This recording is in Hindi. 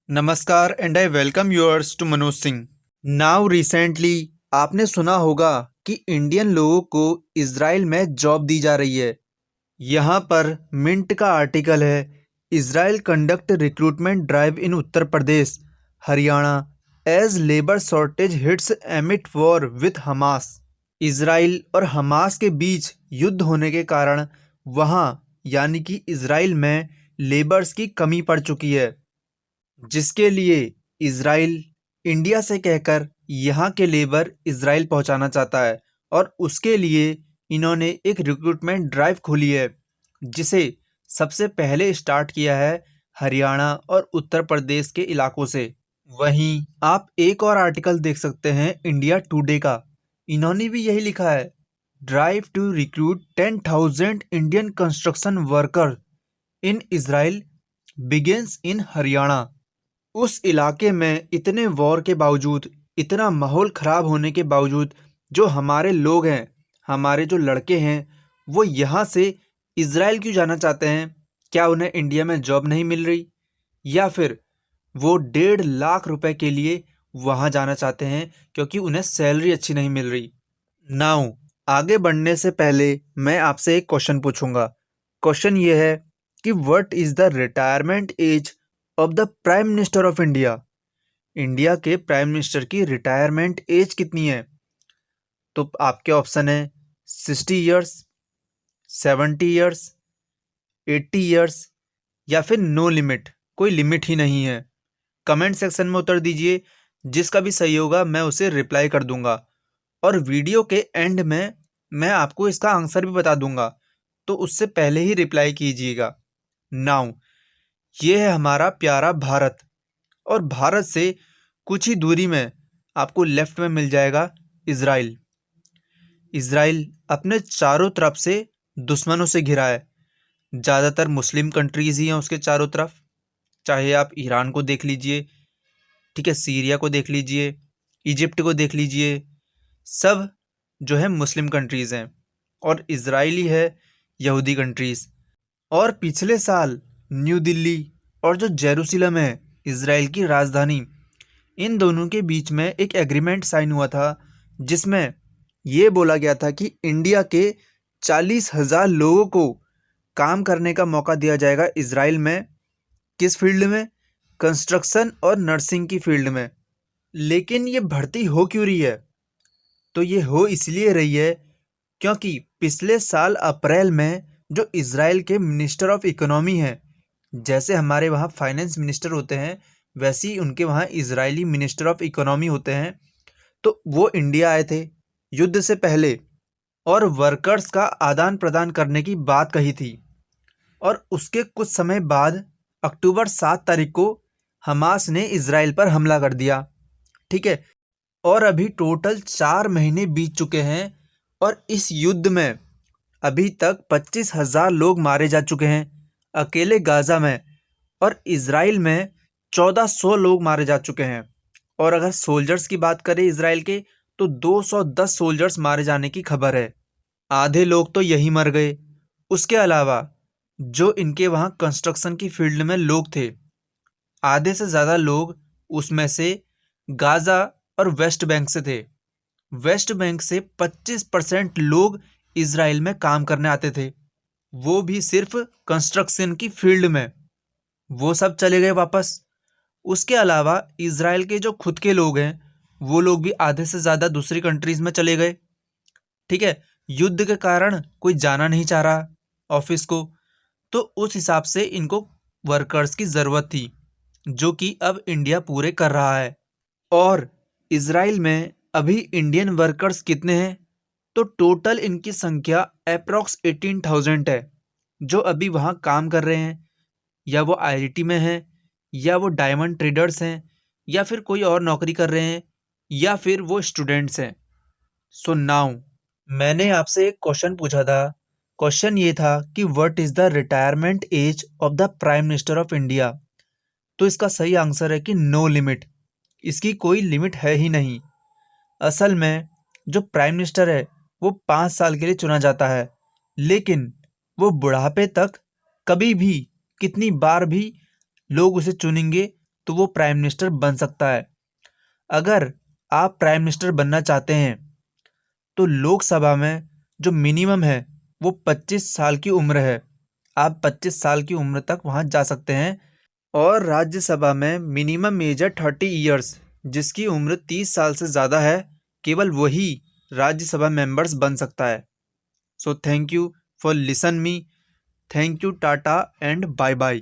नमस्कार and I welcome yours to Manoj Singh. Now recently आपने सुना होगा कि इंडियन लोगों को इजराइल में जॉब दी जा रही है। यहाँ पर मिंट का आर्टिकल है, Israel conduct recruitment drive in Uttar Pradesh Haryana as labour shortage hits amid war with Hamas. Israel और हमास के बीच युद्ध होने के कारण वहाँ यानी कि इजराइल में लेबर्स की कमी पड़ चुकी है, जिसके लिए इजराइल इंडिया से कहकर यहाँ के लेबर इजराइल पहुँचाना चाहता है और उसके लिए इन्होंने एक रिक्रूटमेंट ड्राइव खोली है, जिसे सबसे पहले स्टार्ट किया है हरियाणा और उत्तर प्रदेश के इलाकों से। वहीं आप एक और आर्टिकल देख सकते हैं इंडिया टुडे का, इन्होंने भी यही लिखा है, drive to recruit 10,000 Indian construction worker in Israel begins in Haryana. उस इलाके में इतने वॉर के बावजूद, इतना माहौल ख़राब होने के बावजूद, जो हमारे लोग हैं, हमारे जो लड़के हैं, वो यहाँ से इज़राइल क्यों जाना चाहते हैं? क्या उन्हें इंडिया में जॉब नहीं मिल रही, या फिर वो 1.5 लाख रुपए के लिए वहाँ जाना चाहते हैं क्योंकि उन्हें सैलरी अच्छी नहीं मिल रही? नाउ आगे बढ़ने से पहले मैं आपसे एक क्वेश्चन पूछूंगा। क्वेश्चन ये है कि what is the retirement age of the prime minister of India. India के प्राइम मिनिस्टर की रिटायरमेंट एज कितनी है? तो आपके ऑप्शन है 60 ईयर्स, 70 ईयर्स, 80 ईयर्स या फिर नो लिमिट, कोई लिमिट ही नहीं है। कमेंट सेक्शन में उत्तर दीजिए, जिसका भी सही होगा मैं उसे रिप्लाई कर दूंगा और वीडियो के एंड में मैं आपको इसका आंसर भी बता दूंगा, तो उससे पहले ही रिप्लाई कीजिएगा। नाउ ये है हमारा प्यारा भारत, और भारत से कुछ ही दूरी में आपको लेफ्ट में मिल जाएगा इज़राइल। इज़राइल अपने चारों तरफ से दुश्मनों से घिरा है। ज़्यादातर मुस्लिम कंट्रीज़ ही हैं उसके चारों तरफ, चाहे आप ईरान को देख लीजिए, ठीक है, सीरिया को देख लीजिए, इजिप्ट को देख लीजिए, सब जो है मुस्लिम कंट्रीज़ हैं, और इजराइली है यहूदी कंट्रीज़। और पिछले साल न्यू दिल्ली और जो जेरूसलम है इजराइल की राजधानी, इन दोनों के बीच में एक एग्रीमेंट साइन हुआ था, जिसमें ये बोला गया था कि इंडिया के 40,000 लोगों को काम करने का मौका दिया जाएगा इजराइल में। किस फील्ड में? कंस्ट्रक्शन और नर्सिंग की फील्ड में। लेकिन ये भर्ती हो क्यों रही है? तो ये हो इसलिए रही है क्योंकि पिछले साल अप्रैल में जो इजराइल के मिनिस्टर ऑफ इकोनॉमी हैं, जैसे हमारे वहाँ फाइनेंस मिनिस्टर होते हैं, वैसे ही उनके वहाँ इजरायली मिनिस्टर ऑफ इकोनॉमी होते हैं, तो वो इंडिया आए थे युद्ध से पहले और वर्कर्स का आदान प्रदान करने की बात कही थी। और उसके कुछ समय बाद अक्टूबर 7 तारीख को हमास ने इजराइल पर हमला कर दिया, ठीक है। और अभी टोटल 4 महीने बीत चुके हैं और इस युद्ध में अभी तक 25,000 लोग मारे जा चुके हैं अकेले गाज़ा में, और इजराइल में 1,400 लोग मारे जा चुके हैं। और अगर सोल्जर्स की बात करें इजराइल के, तो 210 सोल्जर्स मारे जाने की खबर है। आधे लोग तो यही मर गए। उसके अलावा जो इनके वहाँ कंस्ट्रक्शन की फील्ड में लोग थे, आधे से ज़्यादा लोग उसमें से गाज़ा और वेस्ट बैंक से थे। वेस्ट बैंक से 25% लोग इजराइल में काम करने आते थे, वो भी सिर्फ कंस्ट्रक्शन की फील्ड में। वो सब चले गए वापस। उसके अलावा इजराइल के जो खुद के लोग हैं, वो लोग भी आधे से ज़्यादा दूसरी कंट्रीज़ में चले गए, ठीक है। युद्ध के कारण कोई जाना नहीं चाह रहा ऑफिस को, तो उस हिसाब से इनको वर्कर्स की ज़रूरत थी, जो कि अब इंडिया पूरे कर रहा है। और इजराइल में अभी इंडियन वर्कर्स कितने हैं? तो टोटल इनकी संख्या अप्रॉक्स 18,000 है, जो अभी वहाँ काम कर रहे हैं, या वो आईआईटी में हैं, या वो डायमंड ट्रेडर्स हैं, या फिर कोई और नौकरी कर रहे हैं, या फिर वो स्टूडेंट्स हैं। सो नाउ मैंने आपसे एक क्वेश्चन पूछा था। क्वेश्चन ये था कि what is the retirement age of the prime minister of India. तो इसका सही आंसर है कि नो लिमिट। इसकी कोई लिमिट है ही नहीं। असल में जो प्राइम मिनिस्टर है वो 5 साल के लिए चुना जाता है, लेकिन वो बुढ़ापे तक कभी भी, कितनी बार भी लोग उसे चुनेंगे तो वो प्राइम मिनिस्टर बन सकता है। अगर आप प्राइम मिनिस्टर बनना चाहते हैं तो लोकसभा में जो मिनिमम है वो 25 साल की उम्र है। आप 25 साल की उम्र तक वहाँ जा सकते हैं। और राज्यसभा में मिनिमम एज है 30 ईयर्स, जिसकी उम्र 30 साल से ज़्यादा है केवल वही राज्यसभा मेंबर्स बन सकता है। So thank you for listen me. Thank you, tata and bye bye.